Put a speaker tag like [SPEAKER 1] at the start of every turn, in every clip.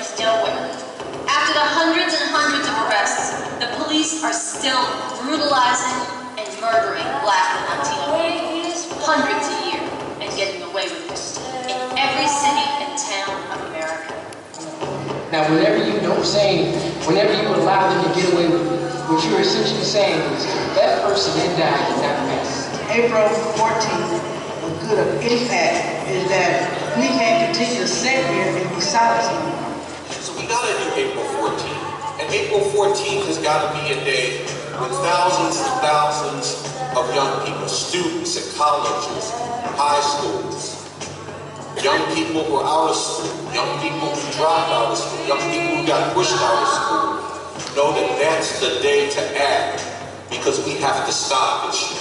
[SPEAKER 1] West Delaware. After the hundreds and hundreds of arrests, the police are still brutalizing and murdering Black and Latino people, hundreds a year, and getting away with it in every city and town of America.
[SPEAKER 2] Now, whenever you allow them to get away with it, what you're essentially saying is that person then died in that mess.
[SPEAKER 3] April 14th, a good impact is that we can't continue to sit here and be silent anymore.
[SPEAKER 4] So we gotta do April 14th. And April 14th has gotta be a day when thousands and thousands of young people, students at colleges, high schools, young people who are out of school, young people who dropped out of school, young people who got pushed out of school, know that that's the day to act, because we have to stop this shit.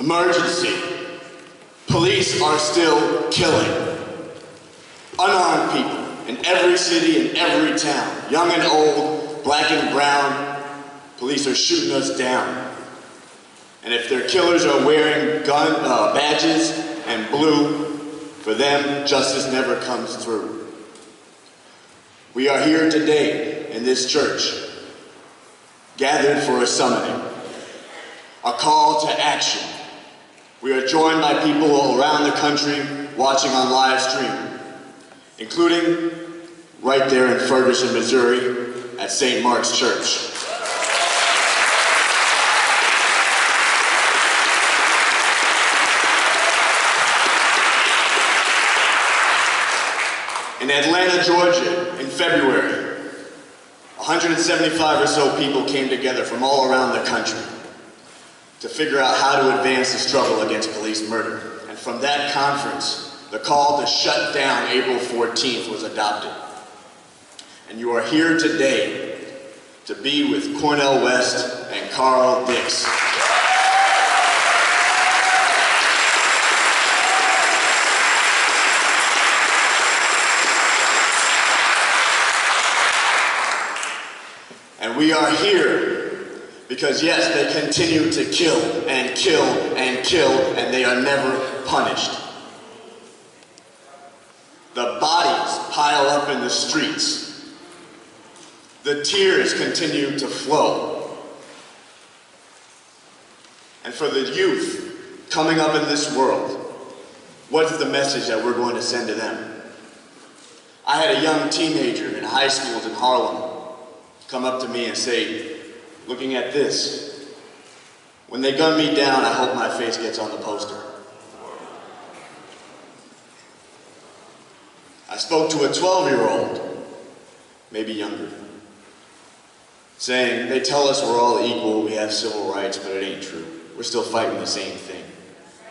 [SPEAKER 4] Emergency. Police are still killing unarmed people in every city and every town. Young and old, black and brown, police are shooting us down. And if their killers are wearing badges and blue, for them, justice never comes through. We are here today in this church, gathered for a summoning, a call to action. We are joined by people all around the country watching on live stream, including right there in Ferguson, Missouri at St. Mark's Church. In Atlanta, Georgia, in February, 175 or so people came together from all around the country to figure out how to advance the struggle against police murder. And from that conference, the call to shut down April 14th was adopted. And you are here today to be with Cornel West and Carl Dix. And we are here because, yes, they continue to kill and kill and kill, and they are never punished. The bodies pile up in the streets. The tears continue to flow. And for the youth coming up in this world, what's the message that we're going to send to them? I had a young teenager in high schools in Harlem come up to me and say, looking at this, when they gun me down, I hope my face gets on the poster. I spoke to a 12-year-old, maybe younger, saying, they tell us we're all equal, we have civil rights, but it ain't true. We're still fighting the same thing.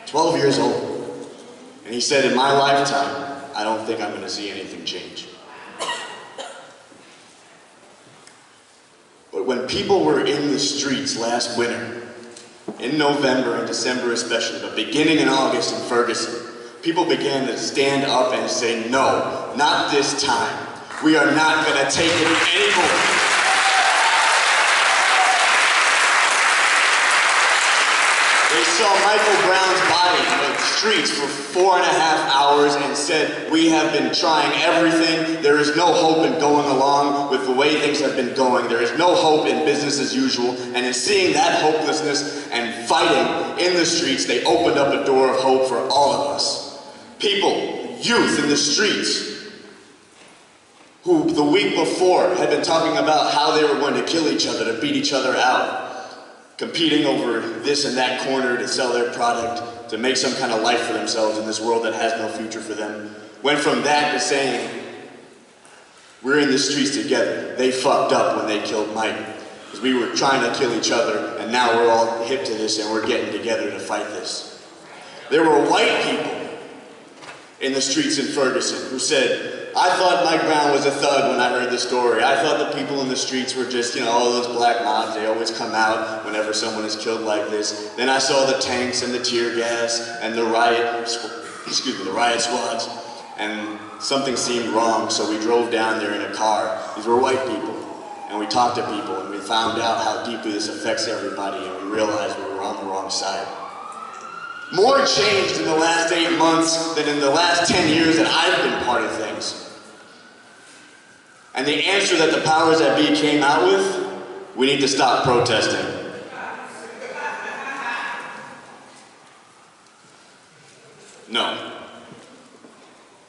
[SPEAKER 4] 12 years old. And he said, in my lifetime, I don't think I'm going to see anything change. When people were in the streets last winter, in November and December especially, but beginning in August in Ferguson, people began to stand up and say, no, not this time. We are not going to take it anymore. They saw Michael Brown's body in the streets for 4.5 hours and said, we have been trying everything. There is no hope in going along with the way things have been going. There is no hope in business as usual. And in seeing that hopelessness and fighting in the streets, they opened up a door of hope for all of us. People, youth in the streets, who the week before had been talking about how they were going to kill each other, to beat each other out, competing over this and that corner to sell their product, to make some kind of life for themselves in this world that has no future for them, went from that to saying, we're in the streets together. They fucked up when they killed Mike, because we were trying to kill each other, and now we're all hip to this and we're getting together to fight this. There were white people in the streets in Ferguson who said, I thought Mike Brown was a thug when I heard the story. I thought the people in the streets were just, all those black mobs. They always come out whenever someone is killed like this. Then I saw the tanks and the tear gas and the riot squads, and something seemed wrong, so we drove down there in a car. These were white people, and we talked to people, and we found out how deeply this affects everybody, and we realized we were on the wrong side. More changed in the last 8 months than in the last 10 years that I've been part of things. And the answer that the powers that be came out with, we need to stop protesting. No.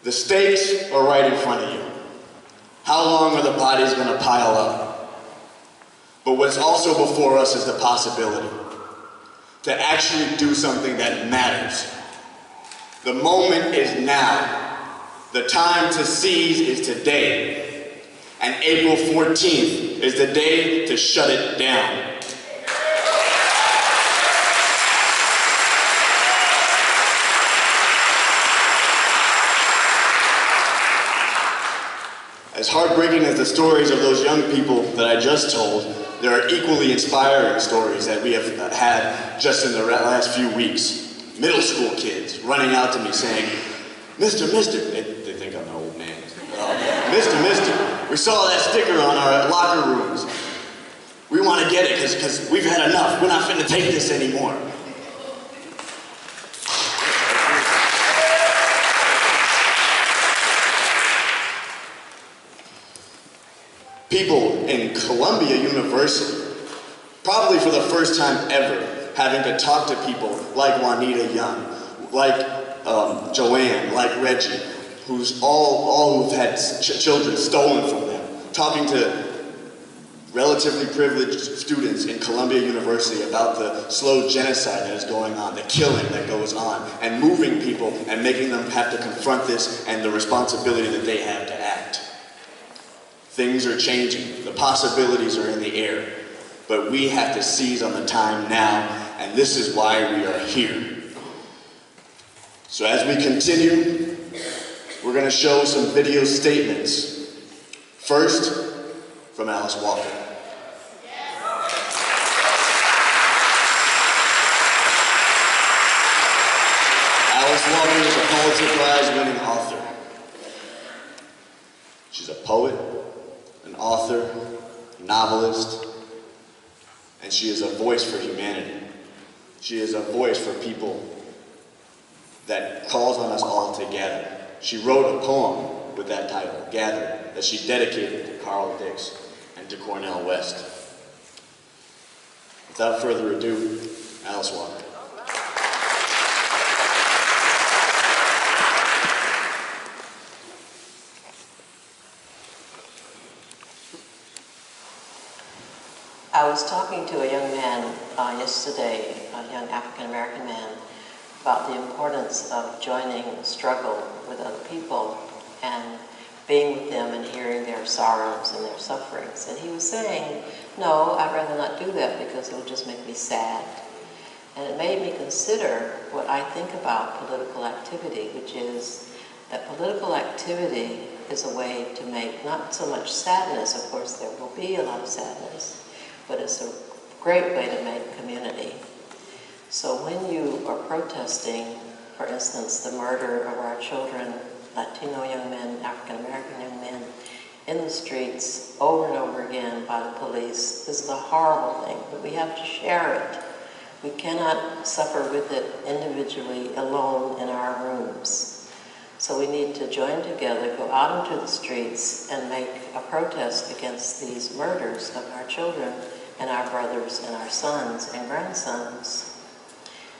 [SPEAKER 4] The stakes are right in front of you. How long are the bodies going to pile up? But what's also before us is the possibility to actually do something that matters. The moment is now. The time to seize is today. And April 14th is the day to shut it down. As heartbreaking as the stories of those young people that I just told, there are equally inspiring stories that we have had just in the last few weeks. Middle school kids running out to me saying, Mister, they think I'm an old man. Mister, we saw that sticker on our locker rooms. We want to get it because we've had enough. We're not finna take this anymore. People in Columbia University, probably for the first time ever, having to talk to people like Juanita Young, like Joanne, like Reggie, who's all who've had children stolen from them, talking to relatively privileged students in Columbia University about the slow genocide that is going on, the killing that goes on, and moving people and making them have to confront this and the responsibility that they have to act. Things are changing. The possibilities are in the air. But we have to seize on the time now, and this is why we are here. So as we continue, we're going to show some video statements. First, from Alice Walker. Alice Walker is a Pulitzer Prize-winning author. She's a poet, an author, a novelist, and she is a voice for humanity. She is a voice for people that calls on us all to gather. She wrote a poem with that title, Gather, that she dedicated to Carl Dix and to Cornel West. Without further ado, Alice Walker.
[SPEAKER 5] I was talking to a young man yesterday, a young African-American man, about the importance of joining the struggle with other people and being with them and hearing their sorrows and their sufferings. And he was saying, no, I'd rather not do that because it would just make me sad. And it made me consider what I think about political activity, which is that political activity is a way to make not so much sadness, of course there will be a lot of sadness, but it's a great way to make community. So when you are protesting, for instance, the murder of our children, Latino young men, African American young men, in the streets over and over again by the police, this is a horrible thing, but we have to share it. We cannot suffer with it individually, alone in our rooms. So we need to join together, go out into the streets, and make a protest against these murders of our children and our brothers and our sons and grandsons.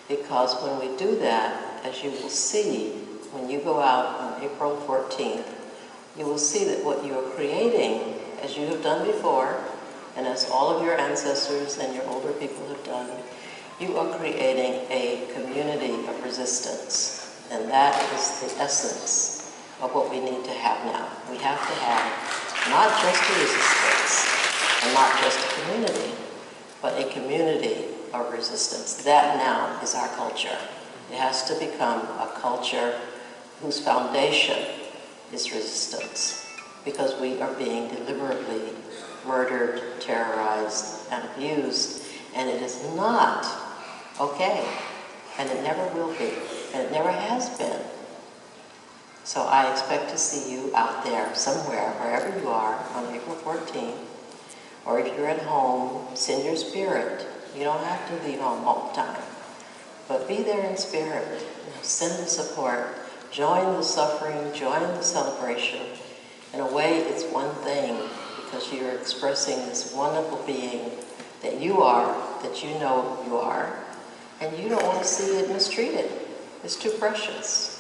[SPEAKER 5] Because when we do that, as you will see, when you go out on April 14th, you will see that what you are creating, as you have done before, and as all of your ancestors and your older people have done, you are creating a community of resistance. And that is the essence of what we need to have now. We have to have not just a resistance, and not just a community, but a community of resistance. That now is our culture. It has to become a culture whose foundation is resistance, because we are being deliberately murdered, terrorized, and abused, and it is not okay, and it never will be, and it never has been. So I expect to see you out there somewhere, wherever you are, on April 14th, or if you're at home, send your spirit. You don't have to leave home all the time, but be there in spirit. Send the support, join the suffering, join the celebration. In a way, it's one thing, because you're expressing this wonderful being that you are, that you know you are, and you don't want to see it mistreated. It's too precious.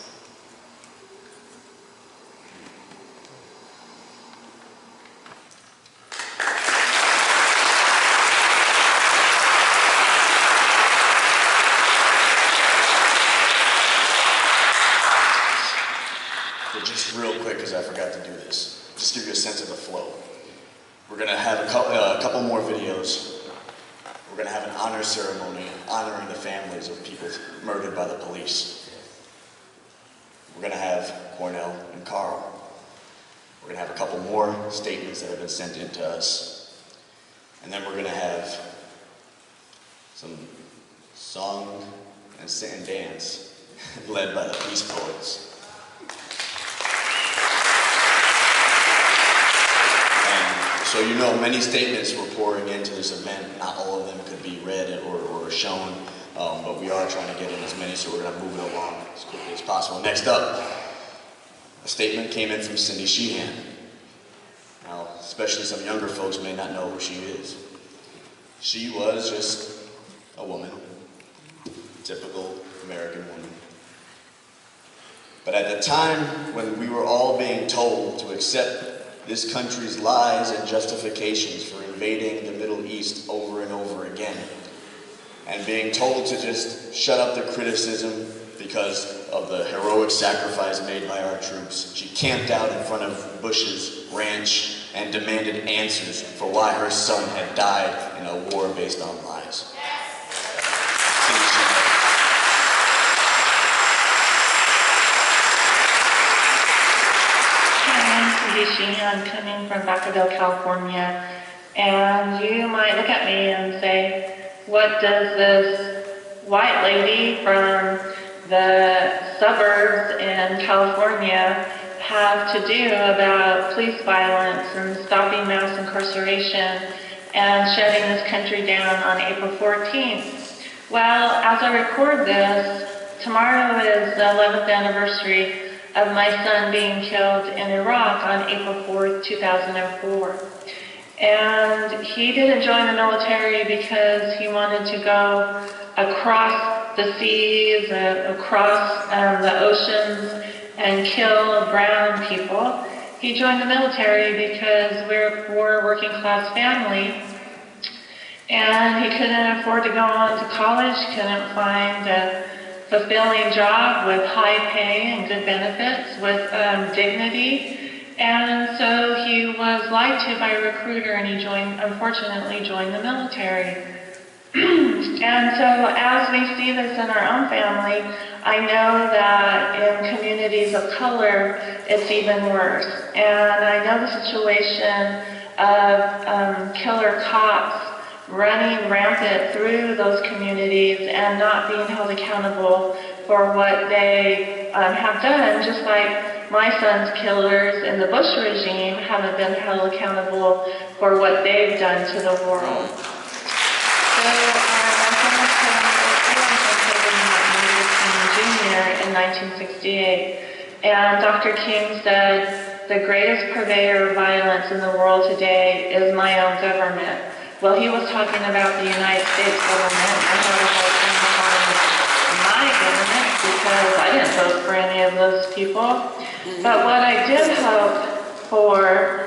[SPEAKER 4] But just real quick, because I forgot to do this, just give you a sense of the flow. We're going to have a couple more videos. We're going to have an honor ceremony honoring the families of people murdered by the police. We're going to have Cornel and Carl. We're going to have a couple more statements that have been sent in to us. And then we're going to have some song and dance led by the Peace Poets. So you know, many statements were pouring into this event. Not all of them could be read or shown, but we are trying to get in as many, so we're going to move it along as quickly as possible. Next up, a statement came in from Cindy Sheehan. Now, especially some younger folks may not know who she is. She was just a woman, typical American woman. But at the time when we were all being told to accept this country's lies and justifications for invading the Middle East over and over again, and being told to just shut up the criticism because of the heroic sacrifice made by our troops, she camped out in front of Bush's ranch and demanded answers for why her son had died in a war based on lies.
[SPEAKER 6] Sheehan, coming from Vacaville, California, and you might look at me and say, what does this white lady from the suburbs in California have to do about police violence and stopping mass incarceration and shutting this country down on April 14th? Well, as I record this, tomorrow is the 11th anniversary of my son being killed in Iraq on April 4th, 2004. And he didn't join the military because he wanted to go across the seas, across the oceans, and kill brown people. He joined the military because we're a poor working class family, and he couldn't afford to go on to college, couldn't find a fulfilling job with high pay and good benefits, with dignity, and so he was lied to by a recruiter, and he unfortunately joined the military. And so as we see this in our own family, I know that in communities of color, it's even worse. And I know the situation of killer cops running rampant through those communities and not being held accountable for what they have done, just like my son's killers in the Bush regime haven't been held accountable for what they've done to the world. So my son was killed in Martin Luther King Jr. in 1968, and Dr. King said, "The greatest purveyor of violence in the world today is my own government." Well, he was talking about the United States government. I had a hard time calling my government because I didn't vote for any of those people. But what I did hope for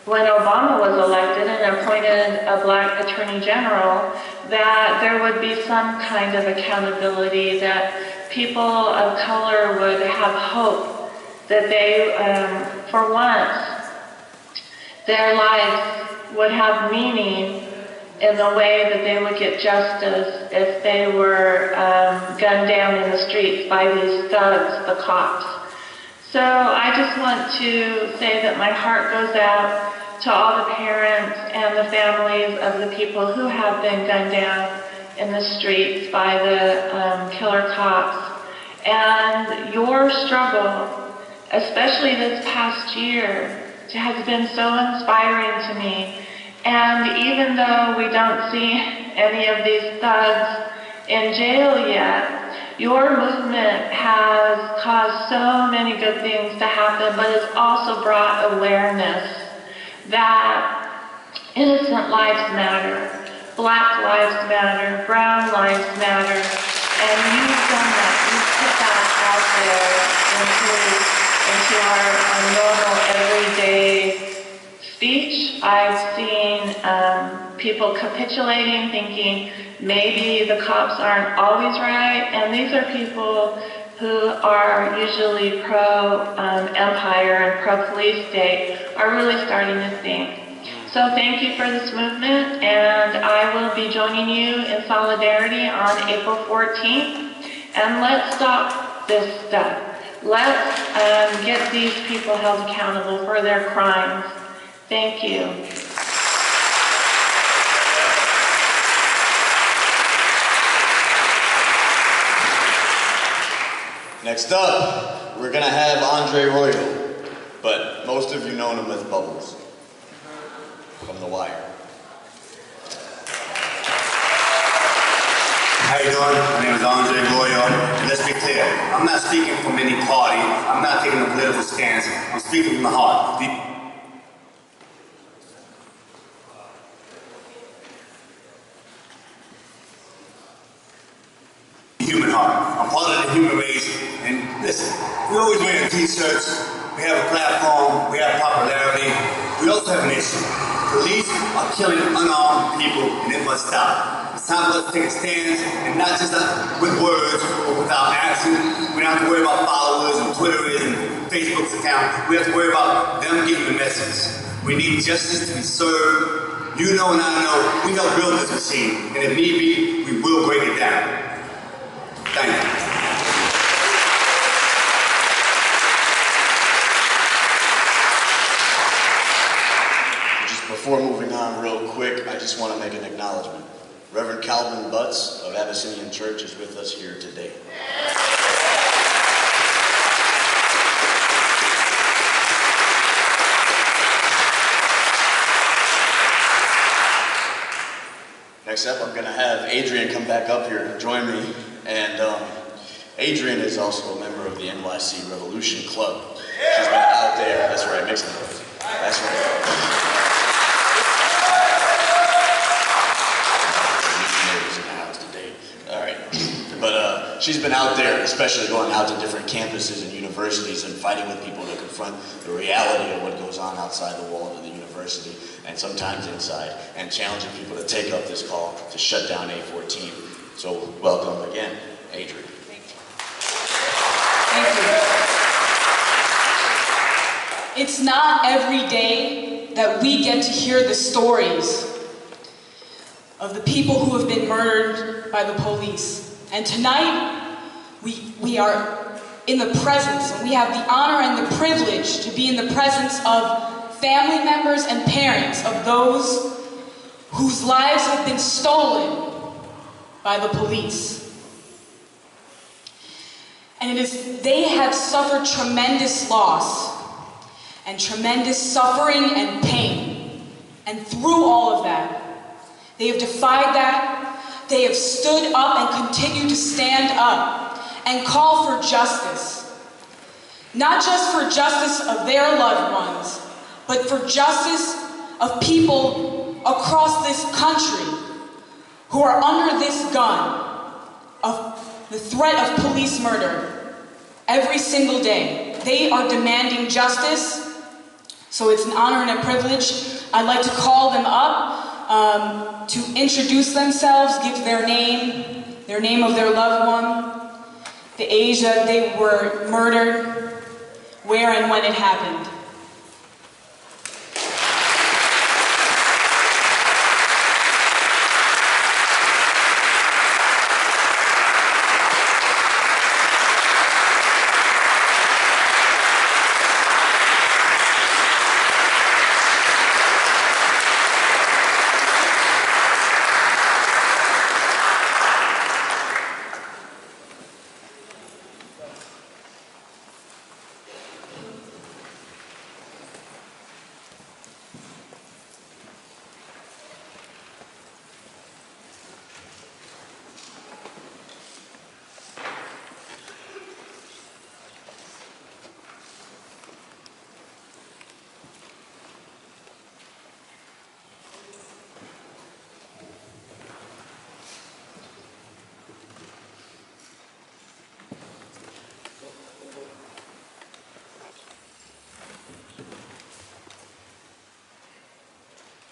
[SPEAKER 6] when Obama was elected and appointed a black attorney general, that there would be some kind of accountability, that people of color would have hope, that they, for once, their lives would have meaning in the way that they would get justice if they were gunned down in the streets by these thugs, the cops. So I just want to say that my heart goes out to all the parents and the families of the people who have been gunned down in the streets by the killer cops. And your struggle, especially this past year, has been so inspiring to me. And even though we don't see any of these thugs in jail yet, your movement has caused so many good things to happen, but it's also brought awareness that innocent lives matter, black lives matter, brown lives matter, and you've done that. You've put that out there into our normal everyday speech. I've seen people capitulating, thinking maybe the cops aren't always right, and these are people who are usually pro-empire and pro-police state are really starting to think. So thank you for this movement, and I will be joining you in solidarity on April 14th, and let's stop this stuff. Let's get these people held accountable for their crimes. Thank you.
[SPEAKER 4] Next up, we're gonna have Andre Royo, but most of you know him as Bubbles from The Wire.
[SPEAKER 7] How you doing? My name is Andre Royo, and let's be clear, I'm not speaking from any party, I'm not taking a political stance, I'm speaking from the heart. Human heart. I'm part of the human race, and listen, we always wear t-shirts, we have a platform, we have popularity, we also have an issue. Police are killing unarmed people, and it must stop. It's time for us to take a stand, and not just with words, but without action. We don't have to worry about followers and Twitter's and Facebook's account. We have to worry about them getting the message. We need justice to be served. You know and I know, we help build this machine, and if need be, we will break it down. Thank you.
[SPEAKER 4] Just before moving on real quick, I just want to make an acknowledgement. Reverend Calvin Butts of Abyssinian Church is with us here today. Next up, I'm going to have Adrian come back up here and join me. And Adrian is also a member of the NYC Revolution Club. She's been out there. That's right, make some noise. That's right. All right. But she's been out there, especially going out to different campuses and universities and fighting with people to confront the reality of what goes on outside the walls of the university and sometimes inside, and challenging people to take up this call to shut down A14. So welcome again, Adrian.
[SPEAKER 8] Thank you. It's not every day that we get to hear the stories of the people who have been murdered by the police. And tonight, we are in the presence, and we have the honor and the privilege to be in the presence of family members and parents of those whose lives have been stolen by the police. And they have suffered tremendous loss and tremendous suffering and pain. And through all of that, they have defied that. They have stood up and continue to stand up and call for justice. Not just for justice of their loved ones, but for justice of people across this country who are under this gun of the threat of police murder every single day. They are demanding justice, so it's an honor and a privilege. I'd like to call them up to introduce themselves, give their name of their loved one, the age that they were murdered, where and when it happened.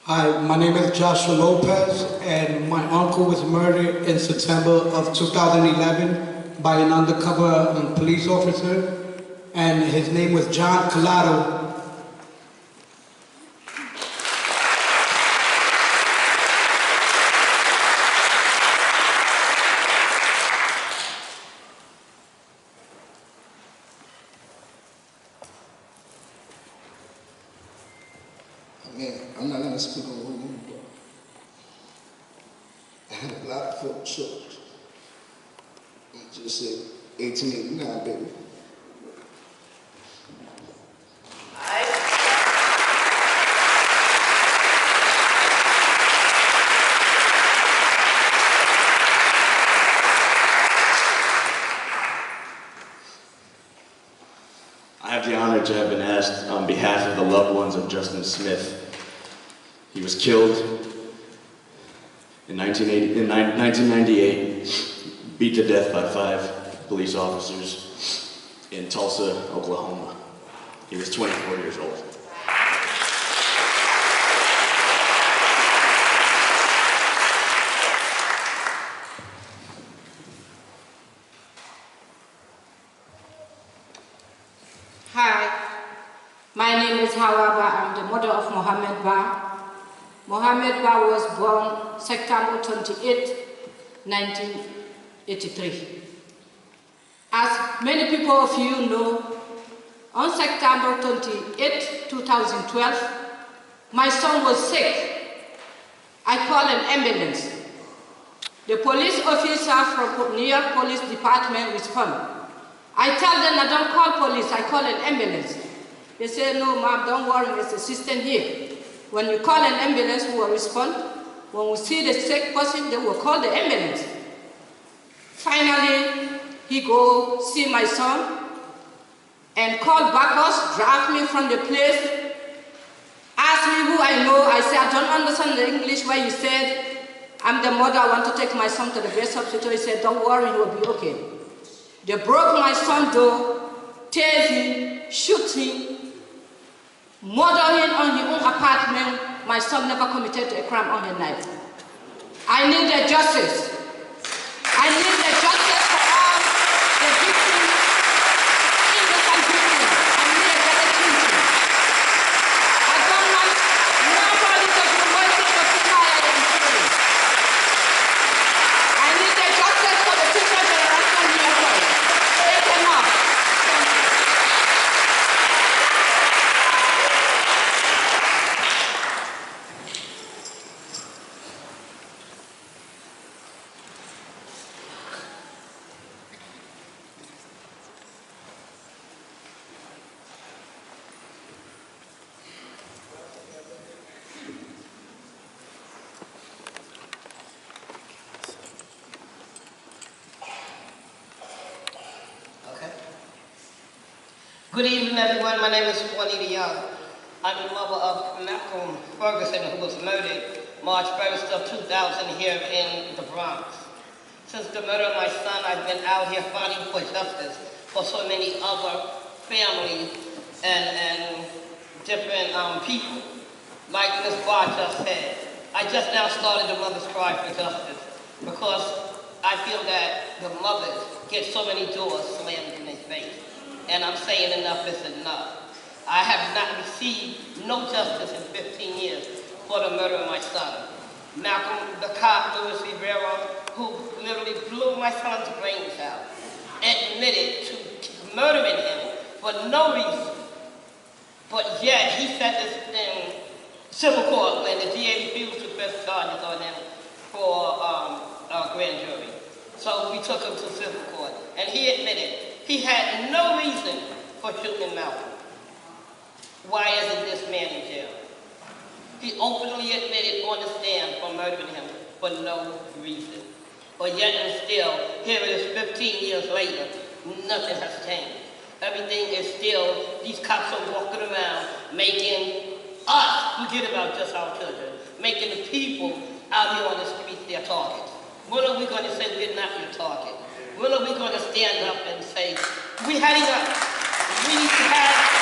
[SPEAKER 9] Hi, my name is Joshua Lopez, and my uncle was murdered in September of 2011 by an undercover police officer, and his name was John Collado.
[SPEAKER 10] Man, I'm not gonna speak on what you do. And a lot of folk choked. You just said 1889, baby.
[SPEAKER 4] I have the honor to have been asked on behalf of the loved ones of Justin Smith. He was killed in 1998, beat to death by 5 police officers in Tulsa, Oklahoma. He was 24 years old.
[SPEAKER 11] Hi, my name is Hawa Ba. I'm the mother of Mohammed Ba. Mohammed Ba was born September 28, 1983. As many people of you know, on September 28, 2012, my son was sick. I called an ambulance. The police officer from New York Police Department responded. I tell them I don't call police, I call an ambulance. They say, no, ma'am, don't worry, there's a system here. When you call an ambulance, we will respond. When we see the sick person, they will call the ambulance. Finally, he go see my son and call Bacchus, drive me from the place, ask me who I know. I said, I don't understand the English where you said, I'm the mother, I want to take my son to the best hospital. He said, don't worry, he will be okay. They broke my son's door, tear him, shoot him, murder him on his own apartment. My son never committed a crime on the night. I need the justice. I need the justice for all the victims, innocent victims. I need a better treatment. I don't want nobody to be waiting for 2 hours and children. I need the justice for the future generation here. Take them up.
[SPEAKER 12] Good evening, everyone. My name is Juanita Young. I'm the mother of Malcolm Ferguson, who was murdered March 1st of 2000 here in the Bronx. Since the murder of my son, I've been out here fighting for justice for so many other families and different people. Like Ms. Barr just said, I just now started the Mother's Cry for Justice because I feel that the mothers get so many doors slammed in their face. And I'm saying enough is enough. I have not received no justice in 15 years for the murder of my son. Malcolm, the cop, Louis Rivera, who literally blew my son's brains out, admitted to murdering him for no reason. But yet, he said this in civil court when the DA refused to press charges on him for a grand jury. So we took him to civil court, and he admitted he had no reason for shooting Malcolm. Why isn't this man in jail? He openly admitted on the stand for murdering him for no reason. But yet and still, here it is 15 years later, nothing has changed. Everything is still, these cops are walking around making us forget about just our children, making the people out here on the streets their targets. When are we going to say we're not your target? When are we going to stand up and say, we had enough? We need to have